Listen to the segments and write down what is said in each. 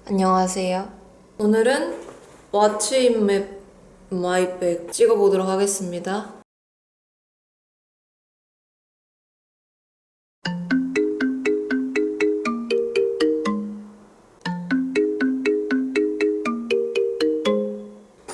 안녕하세요. 오늘은 What's in my bag 찍어보도록 하겠습니다.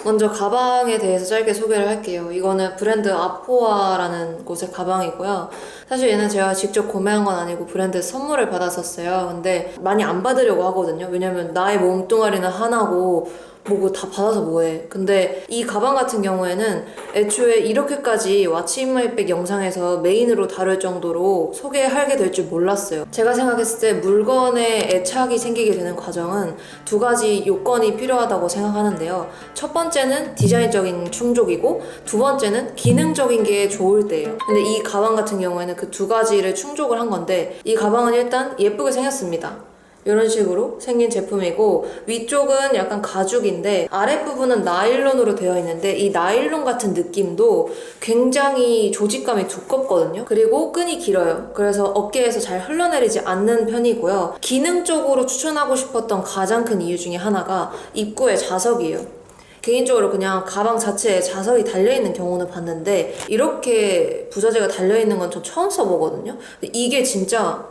먼저 가방에 대해서 짧게 소개를 할게요. 이거는 브랜드 아포아라는 곳의 가방이고요. 사실 얘는 제가 직접 구매한 건 아니고 브랜드 선물을 받았었어요. 근데 많이 안 받으려고 하거든요. 왜냐면 나의 몸뚱아리는 하나고 뭐고 다 받아서 뭐해. 근데 이 가방 같은 경우에는 애초에 이렇게까지 왓츠 인 마이 백 영상에서 메인으로 다룰 정도로 소개하게 될 줄 몰랐어요. 제가 생각했을 때 물건에 애착이 생기게 되는 과정은 두 가지 요건이 필요하다고 생각하는데요. 첫 번째는 디자인적인 충족이고 두 번째는 기능적인 게 좋을 때예요. 근데 이 가방 같은 경우에는 그 두 가지를 충족을 한 건데, 이 가방은 일단 예쁘게 생겼습니다. 이런 식으로 생긴 제품이고, 위쪽은 약간 가죽인데 아랫부분은 나일론으로 되어 있는데, 이 나일론 같은 느낌도 굉장히 조직감이 두껍거든요. 그리고 끈이 길어요. 그래서 어깨에서 잘 흘러내리지 않는 편이고요. 기능적으로 추천하고 싶었던 가장 큰 이유 중에 하나가 입구의 자석이에요. 개인적으로 그냥 가방 자체에 자석이 달려있는 경우는 봤는데, 이렇게 부자재가 달려있는 건 전 처음 써보거든요. 근데 이게 진짜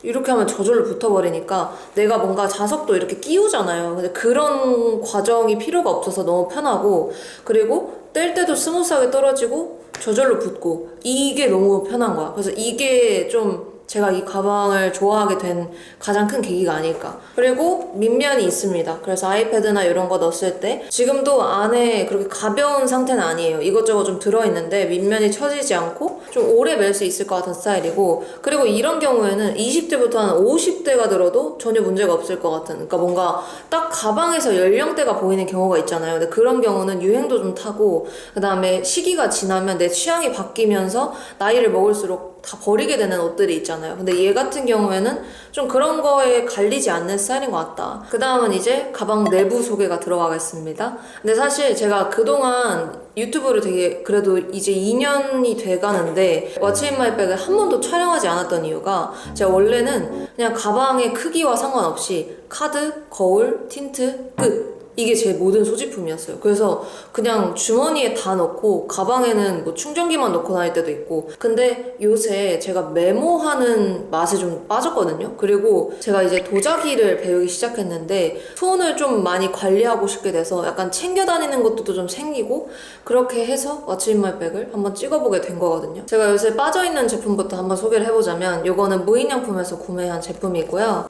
이렇게 하면 저절로 붙어버리니까 내가 뭔가 자석도 이렇게 끼우잖아요. 근데 그런 과정이 필요가 없어서 너무 편하고, 그리고 뗄 때도 스무스하게 떨어지고 저절로 붙고, 이게 너무 편한 거야. 그래서 이게 좀 제가 이 가방을 좋아하게 된 가장 큰 계기가 아닐까. 그리고 밑면이 있습니다. 그래서 아이패드나 이런 거 넣었을 때 지금도 안에 그렇게 가벼운 상태는 아니에요. 이것저것 좀 들어있는데 밑면이 처지지 않고 좀 오래 멜 수 있을 것 같은 스타일이고, 그리고 이런 경우에는 20대부터 한 50대가 들어도 전혀 문제가 없을 것 같은, 그러니까 뭔가 딱 가방에서 연령대가 보이는 경우가 있잖아요. 근데 그런 경우는 유행도 좀 타고, 그 다음에 시기가 지나면 내 취향이 바뀌면서 나이를 먹을수록 다 버리게 되는 옷들이 있잖아요. 근데 얘 같은 경우에는 좀 그런 거에 갈리지 않는 스타일인 것 같다. 그 다음은 이제 가방 내부 소개가 들어가겠습니다. 근데 사실 제가 그동안 유튜브를 되게 그래도 이제 2년이 돼가는데 왓츠 인 마이 백을 한 번도 촬영하지 않았던 이유가, 제가 원래는 그냥 가방의 크기와 상관없이 카드, 거울, 틴트, 끝, 이게 제 모든 소지품이었어요. 그래서 그냥 주머니에 다 넣고 가방에는 뭐 충전기만 넣고 다닐 때도 있고. 근데 요새 제가 메모하는 맛에 좀 빠졌거든요. 그리고 제가 이제 도자기를 배우기 시작했는데 손을 좀 많이 관리하고 싶게 돼서 약간 챙겨 다니는 것도 좀 생기고, 그렇게 해서 왓츠 인 마이 백을 한번 찍어보게 된 거거든요. 제가 요새 빠져있는 제품부터 한번 소개를 해보자면, 요거는 무인양품에서 구매한 제품이고요.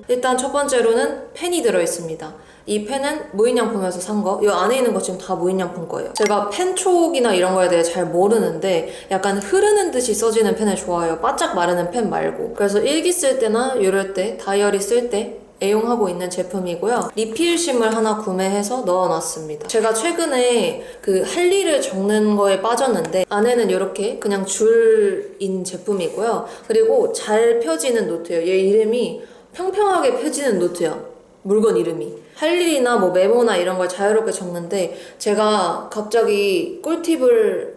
일단 첫 번째로는 펜이 들어있습니다. 이 펜은 무인양품에서 산 거. 이 안에 있는 거 지금 다 무인양품 거예요. 제가 펜촉이나 이런 거에 대해 잘 모르는데 약간 흐르는 듯이 써지는 펜을 좋아해요. 바짝 마르는 펜 말고. 그래서 일기 쓸 때나 이럴 때, 다이어리 쓸 때 애용하고 있는 제품이고요. 리필심을 하나 구매해서 넣어놨습니다. 제가 최근에 그 할 일을 적는 거에 빠졌는데, 안에는 이렇게 그냥 줄인 제품이고요. 그리고 잘 펴지는 노트예요. 얘 이름이 평평하게 펴지는 노트야. 물건 이름이. 할 일이나 뭐 메모나 이런 걸 자유롭게 적는데, 제가 갑자기 꿀팁일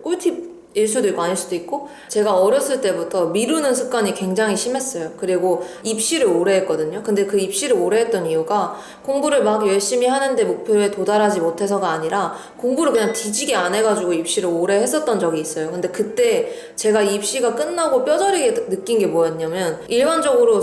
수도 있고 아닐 수도 있고, 제가 어렸을 때부터 미루는 습관이 굉장히 심했어요. 그리고 입시를 오래 했거든요. 근데 그 입시를 오래 했던 이유가 공부를 막 열심히 하는데 목표에 도달하지 못해서가 아니라, 공부를 그냥 뒤지게 안 해가지고 입시를 오래 했었던 적이 있어요. 근데 그때 제가 입시가 끝나고 뼈저리게 느낀 게 뭐였냐면, 일반적으로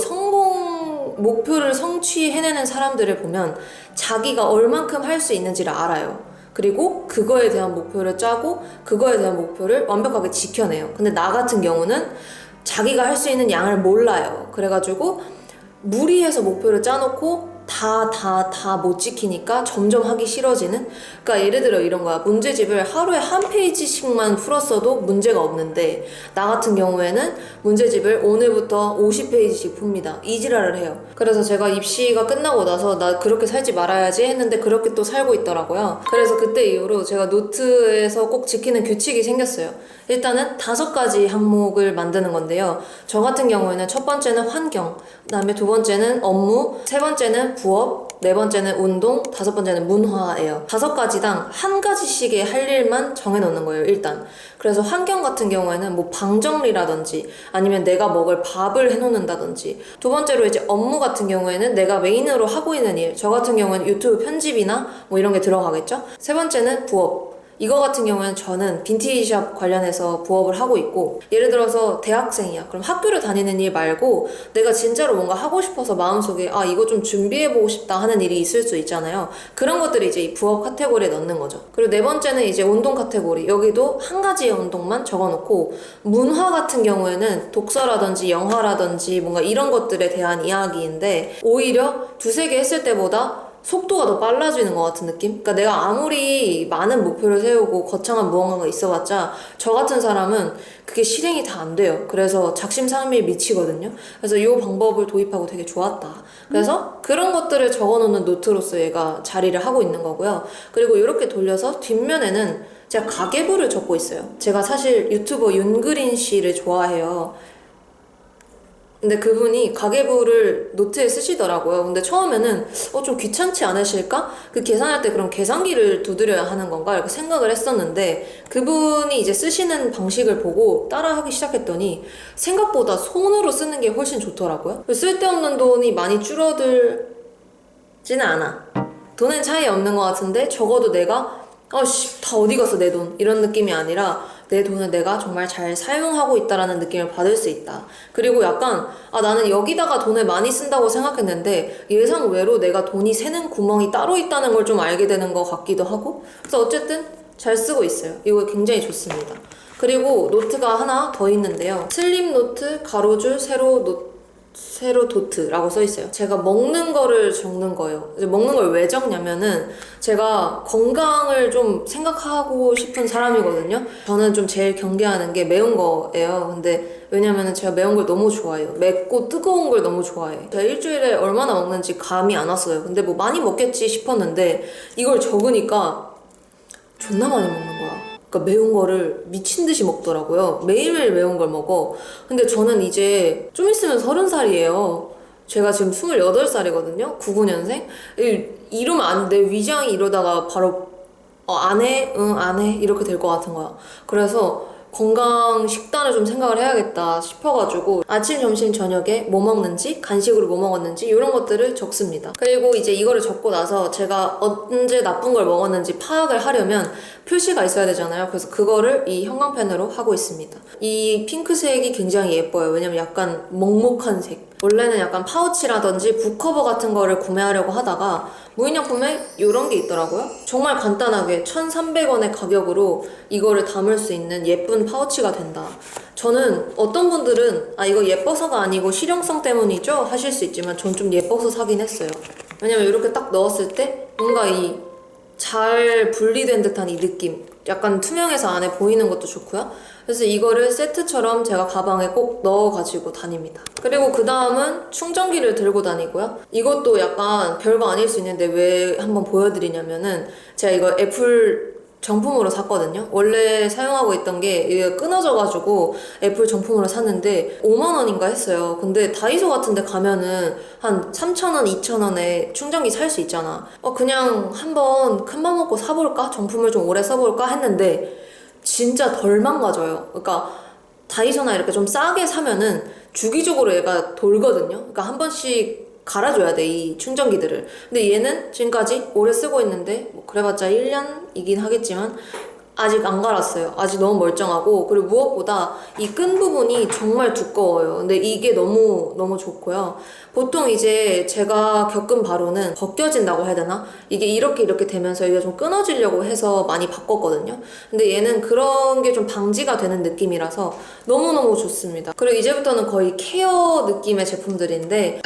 목표를 성취해내는 사람들을 보면 자기가 얼만큼 할 수 있는지를 알아요. 그리고 그거에 대한 목표를 짜고 그거에 대한 목표를 완벽하게 지켜내요. 근데 나 같은 경우는 자기가 할 수 있는 양을 몰라요. 그래가지고 무리해서 목표를 짜놓고 다 못 지키니까 점점 하기 싫어지는. 그러니까 예를 들어 이런 거야. 문제집을 하루에 한 페이지씩만 풀었어도 문제가 없는데, 나 같은 경우에는 문제집을 오늘부터 50페이지씩 풉니다. 이 지랄을 해요. 그래서 제가 입시가 끝나고 나서 나 그렇게 살지 말아야지 했는데 그렇게 또 살고 있더라고요. 그래서 그때 이후로 제가 노트에서 꼭 지키는 규칙이 생겼어요. 일단은 5가지 항목을 만드는 건데요. 저 같은 경우에는 첫 번째는 환경, 그 다음에 두 번째는 업무, 세 번째는 부업, 네 번째는 운동, 다섯 번째는 문화예요. 5가지당 한 가지씩의 할 일만 정해놓는 거예요, 일단. 그래서 환경 같은 경우에는 뭐 방 정리라든지 아니면 내가 먹을 밥을 해놓는다든지, 두 번째로 이제 업무 같은 경우에는 내가 메인으로 하고 있는 일, 저 같은 경우에는 유튜브 편집이나 뭐 이런 게 들어가겠죠. 세 번째는 부업. 이거 같은 경우에는 저는 빈티지샵 관련해서 부업을 하고 있고, 예를 들어서 대학생이야. 그럼 학교를 다니는 일 말고 내가 진짜로 뭔가 하고 싶어서 마음속에 이거 좀 준비해보고 싶다 하는 일이 있을 수 있잖아요. 그런 것들이 이제 이 부업 카테고리에 넣는 거죠. 그리고 네 번째는 이제 운동 카테고리. 여기도 한 가지의 운동만 적어놓고, 문화 같은 경우에는 독서라든지 영화라든지 뭔가 이런 것들에 대한 이야기인데, 오히려 두세 개 했을 때보다 속도가 더 빨라지는 것 같은 느낌? 그러니까 내가 아무리 많은 목표를 세우고 거창한 무언가가 있어봤자 저 같은 사람은 그게 실행이 다 안 돼요. 그래서 작심삼일에 미치거든요. 그래서 이 방법을 도입하고 되게 좋았다. 그래서 그런 것들을 적어놓는 노트로서 얘가 자리를 하고 있는 거고요. 그리고 이렇게 돌려서 뒷면에는 제가 가계부를 적고 있어요. 제가 사실 유튜버 윤그린 씨를 좋아해요. 근데 그분이 가계부를 노트에 쓰시더라고요. 근데 처음에는 좀 귀찮지 않으실까? 그 계산할 때 그럼 계산기를 두드려야 하는 건가? 이렇게 생각을 했었는데, 그분이 이제 쓰시는 방식을 보고 따라하기 시작했더니 생각보다 손으로 쓰는 게 훨씬 좋더라고요. 쓸데없는 돈이 많이 줄어들지는 않아. 돈엔 차이 없는 것 같은데 적어도 내가 다 어디 갔어 내 돈, 이런 느낌이 아니라 내 돈을 내가 정말 잘 사용하고 있다라는 느낌을 받을 수 있다. 그리고 약간 나는 여기다가 돈을 많이 쓴다고 생각했는데 예상 외로 내가 돈이 새는 구멍이 따로 있다는 걸 좀 알게 되는 것 같기도 하고, 그래서 어쨌든 잘 쓰고 있어요. 이거 굉장히 좋습니다. 그리고 노트가 하나 더 있는데요. 슬림 노트 가로줄 세로 도트라고 써있어요. 제가 먹는 거를 적는 거예요. 이제 먹는 걸 왜 적냐면은 제가 건강을 좀 생각하고 싶은 사람이거든요. 저는 좀 제일 경계하는 게 매운 거예요. 근데 왜냐면은 제가 매운 걸 너무 좋아해요. 맵고 뜨거운 걸 너무 좋아해. 제가 일주일에 얼마나 먹는지 감이 안 왔어요. 근데 뭐 많이 먹겠지 싶었는데 이걸 적으니까 존나 많이 먹는 거야. 그러니까 매운 거를 미친 듯이 먹더라고요. 매일매일 매운 걸 먹어. 근데 저는 이제 좀 있으면 30살이에요. 제가 지금 28살이거든요. 99년생. 이러면 안 돼. 위장이 이러다가 바로 안 해? 응, 안 해? 이렇게 될 것 같은 거야. 그래서 건강 식단을 좀 생각을 해야겠다 싶어가지고 아침, 점심, 저녁에 뭐 먹는지, 간식으로 뭐 먹었는지 이런 것들을 적습니다. 그리고 이제 이거를 적고 나서 제가 언제 나쁜 걸 먹었는지 파악을 하려면 표시가 있어야 되잖아요. 그래서 그거를 이 형광펜으로 하고 있습니다. 이 핑크색이 굉장히 예뻐요. 왜냐면 약간 먹먹한 색. 원래는 약간 파우치라든지 북커버 같은 거를 구매하려고 하다가 무인양품에 이런 게 있더라고요. 정말 간단하게 1,300원의 가격으로 이거를 담을 수 있는 예쁜 파우치가 된다. 저는 어떤 분들은 이거 예뻐서가 아니고 실용성 때문이죠 하실 수 있지만 전 좀 예뻐서 사긴 했어요. 왜냐면 이렇게 딱 넣었을 때 뭔가 이 잘 분리된 듯한 이 느낌, 약간 투명해서 안에 보이는 것도 좋고요. 그래서 이거를 세트처럼 제가 가방에 꼭 넣어가지고 다닙니다. 그리고 그 다음은 충전기를 들고 다니고요. 이것도 약간 별거 아닐 수 있는데 왜 한번 보여드리냐면은 제가 이거 애플 정품으로 샀거든요. 원래 사용하고 있던 게 이게 끊어져가지고 애플 정품으로 샀는데 5만원인가 했어요. 근데 다이소 같은 데 가면은 한 3,000원, 2,000원에 충전기 살 수 있잖아. 그냥 한번 큰맘 먹고 사볼까? 정품을 좀 오래 써볼까? 했는데 진짜 덜 망가져요. 그러니까 다이소나 이렇게 좀 싸게 사면은 주기적으로 얘가 돌거든요. 그러니까 한 번씩 갈아줘야 돼, 이 충전기들을. 근데 얘는 지금까지 오래 쓰고 있는데 뭐 그래봤자 1년이긴 하겠지만 아직 안 갈았어요. 아직 너무 멀쩡하고, 그리고 무엇보다 이 끈 부분이 정말 두꺼워요. 근데 이게 너무 좋고요. 보통 이제 제가 겪은 바로는 벗겨진다고 해야 되나? 이게 이렇게 되면서 이게 좀 끊어지려고 해서 많이 바꿨거든요. 근데 얘는 그런 게 좀 방지가 되는 느낌이라서 너무너무 좋습니다. 그리고 이제부터는 거의 케어 느낌의 제품들인데,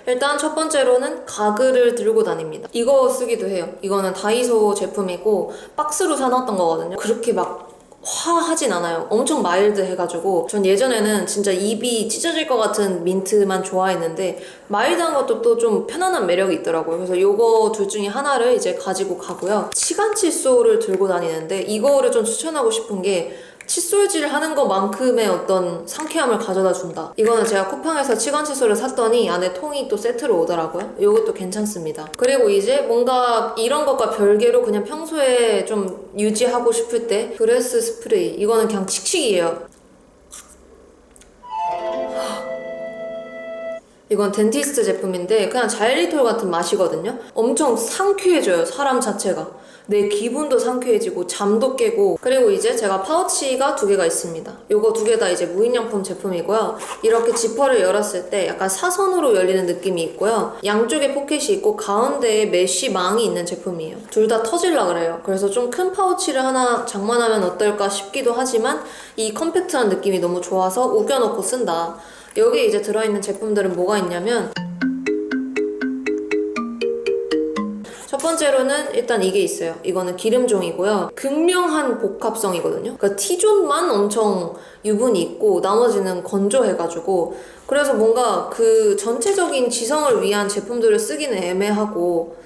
일단 첫 번째로는 가글을 들고 다닙니다. 이거 쓰기도 해요. 이거는 다이소 제품이고 박스로 사놨던 거거든요. 그렇게 막 화하진 않아요. 엄청 마일드 해가지고 전 예전에는 진짜 입이 찢어질 것 같은 민트만 좋아했는데 마일드한 것도 또 좀 편안한 매력이 있더라고요. 그래서 요거 둘 중에 하나를 이제 가지고 가고요. 치간 칫솔을 들고 다니는데 이거를 좀 추천하고 싶은 게 칫솔질 하는 것만큼의 어떤 상쾌함을 가져다 준다. 이거는 제가 쿠팡에서 치간 칫솔을 샀더니 안에 통이 또 세트로 오더라고요. 이것도 괜찮습니다. 그리고 이제 뭔가 이런 것과 별개로 그냥 평소에 좀 유지하고 싶을 때 브레스 스프레이. 이거는 그냥 칙칙이에요. 이건 덴티스트 제품인데 그냥 자일리톨 같은 맛이거든요. 엄청 상쾌해져요, 사람 자체가. 내 기분도 상쾌해지고 잠도 깨고. 그리고 이제 제가 파우치가 2개가 있습니다. 요거 2개 다 이제 무인양품 제품이고요. 이렇게 지퍼를 열었을 때 약간 사선으로 열리는 느낌이 있고요. 양쪽에 포켓이 있고 가운데에 메쉬 망이 있는 제품이에요. 둘 다 터질라 그래요. 그래서 좀 큰 파우치를 하나 장만하면 어떨까 싶기도 하지만 이 컴팩트한 느낌이 너무 좋아서 우겨놓고 쓴다. 여기 이제 들어있는 제품들은 뭐가 있냐면 첫 번째로는 일단 이게 있어요. 이거는 기름종이고요. 극명한 복합성이거든요. 그러니까 T존만 엄청 유분이 있고 나머지는 건조해가지고 그래서 뭔가 그 전체적인 지성을 위한 제품들을 쓰기는 애매하고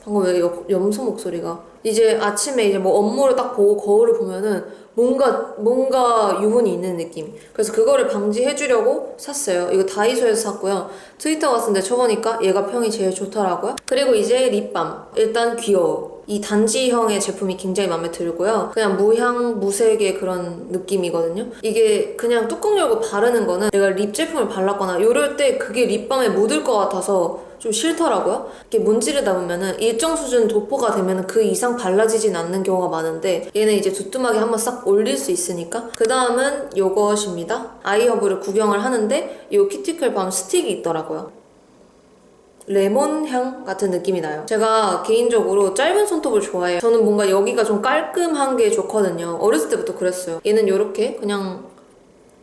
방금 왜 염소 목소리가 이제 아침에 이제 뭐 업무를 딱 보고 거울을 보면은 뭔가 유분이 있는 느낌. 그래서 그거를 방지해주려고 샀어요. 이거 다이소에서 샀고요. 트위터 갔는데 쳐보니까 얘가 평이 제일 좋더라고요. 그리고 이제 립밤. 일단 귀여워. 이 단지형의 제품이 굉장히 마음에 들고요. 그냥 무향, 무색의 그런 느낌이거든요. 이게 그냥 뚜껑 열고 바르는 거는 내가 립 제품을 발랐거나 이럴 때 그게 립밤에 묻을 것 같아서 좀 싫더라고요. 이렇게 문지르다 보면은 일정 수준 도포가 되면 그 이상 발라지진 않는 경우가 많은데 얘는 이제 두툼하게 한번 싹 올릴 수 있으니까. 그 다음은 요것입니다. 아이허브를 구경을 하는데 요 키티클 밤 스틱이 있더라고요. 레몬 향 같은 느낌이 나요. 제가 개인적으로 짧은 손톱을 좋아해요. 저는 뭔가 여기가 좀 깔끔한 게 좋거든요. 어렸을 때부터 그랬어요. 얘는 요렇게 그냥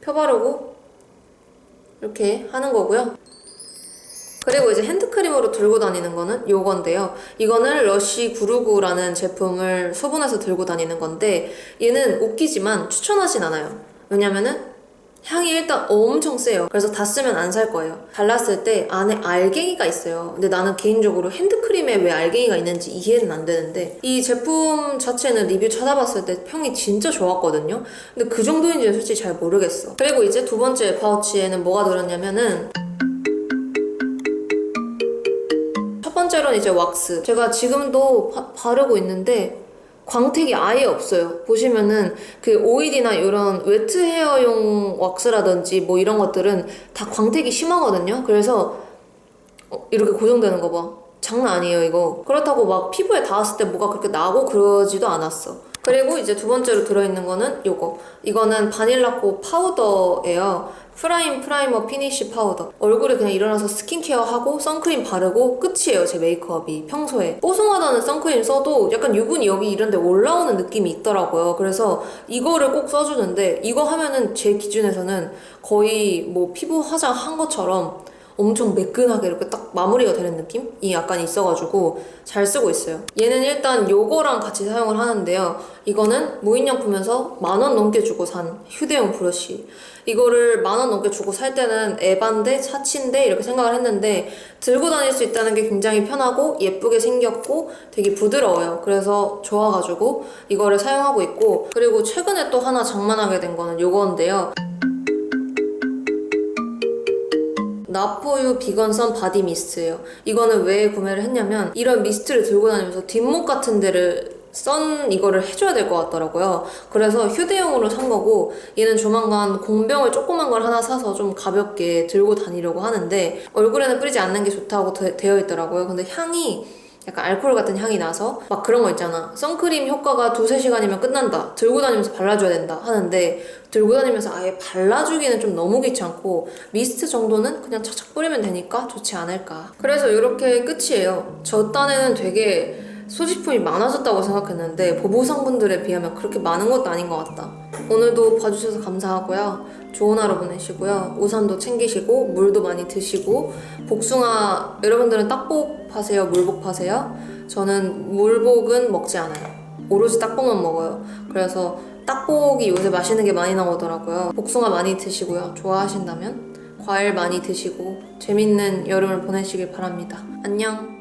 펴바르고 이렇게 하는 거고요. 그리고 이제 핸드크림으로 들고 다니는 거는 요건데요. 이거는 러쉬 969라는 제품을 소분해서 들고 다니는 건데 얘는 웃기지만 추천하진 않아요. 왜냐면은 향이 일단 엄청 세요. 그래서 다 쓰면 안 살 거예요. 발랐을 때 안에 알갱이가 있어요. 근데 나는 개인적으로 핸드크림에 왜 알갱이가 있는지 이해는 안 되는데 이 제품 자체는 리뷰 찾아봤을 때 평이 진짜 좋았거든요. 근데 그 정도인지는 솔직히 잘 모르겠어. 그리고 이제 두 번째 파우치에는 뭐가 들었냐면은 첫 번째로는 이제 왁스. 제가 지금도 바르고 있는데 광택이 아예 없어요. 보시면은 그 오일이나 이런 웨트 헤어용 왁스라든지 뭐 이런 것들은 다 광택이 심하거든요. 그래서 이렇게 고정되는 거 봐. 장난 아니에요, 이거. 그렇다고 막 피부에 닿았을 때 뭐가 그렇게 나고 그러지도 않았어. 그리고 이제 두 번째로 들어있는 거는 요거. 이거는 바닐라코 파우더예요. 프라이머 피니쉬 파우더. 얼굴에 그냥 일어나서 스킨케어 하고 선크림 바르고 끝이에요, 제 메이크업이. 평소에 뽀송하다는 선크림 써도 약간 유분이 여기 이런데 올라오는 느낌이 있더라고요. 그래서 이거를 꼭 써주는데 이거 하면은 제 기준에서는 거의 뭐 피부 화장한 것처럼 엄청 매끈하게 이렇게 딱 마무리가 되는 느낌이 약간 있어가지고 잘 쓰고 있어요. 얘는 일단 요거랑 같이 사용을 하는데요. 이거는 무인양품에서 10,000원 넘게 주고 산 휴대용 브러쉬. 이거를 10,000원 넘게 주고 살 때는 에반데 사치인데 이렇게 생각을 했는데 들고 다닐 수 있다는 게 굉장히 편하고 예쁘게 생겼고 되게 부드러워요. 그래서 좋아가지고 이거를 사용하고 있고, 그리고 최근에 또 하나 장만하게 된 거는 요건데요. 나포유 비건선 바디 미스트예요. 이거는 왜 구매를 했냐면 이런 미스트를 들고 다니면서 뒷목 같은 데를 이거를 해줘야 될 것 같더라고요. 그래서 휴대용으로 산 거고, 얘는 조만간 공병을 조그만 걸 하나 사서 좀 가볍게 들고 다니려고 하는데 얼굴에는 뿌리지 않는 게 좋다고 되어 있더라고요. 근데 향이 약간 알코올 같은 향이 나서 막 그런 거 있잖아. 선크림 효과가 2-3시간이면 끝난다. 들고 다니면서 발라줘야 된다 하는데 들고 다니면서 아예 발라주기는 좀 너무 귀찮고 미스트 정도는 그냥 착착 뿌리면 되니까 좋지 않을까. 그래서 이렇게 끝이에요. 저 딴에는 되게 소지품이 많아졌다고 생각했는데 보보상분들에 비하면 그렇게 많은 것도 아닌 것 같다. 오늘도 봐주셔서 감사하고요. 좋은 하루 보내시고요. 우산도 챙기시고 물도 많이 드시고, 복숭아 여러분들은 딱복 파세요? 물복 파세요? 저는 물복은 먹지 않아요. 오로지 딱복만 먹어요. 그래서 딱복이 요새 맛있는 게 많이 나오더라고요. 복숭아 많이 드시고요. 좋아하신다면 과일 많이 드시고 재밌는 여름을 보내시길 바랍니다. 안녕.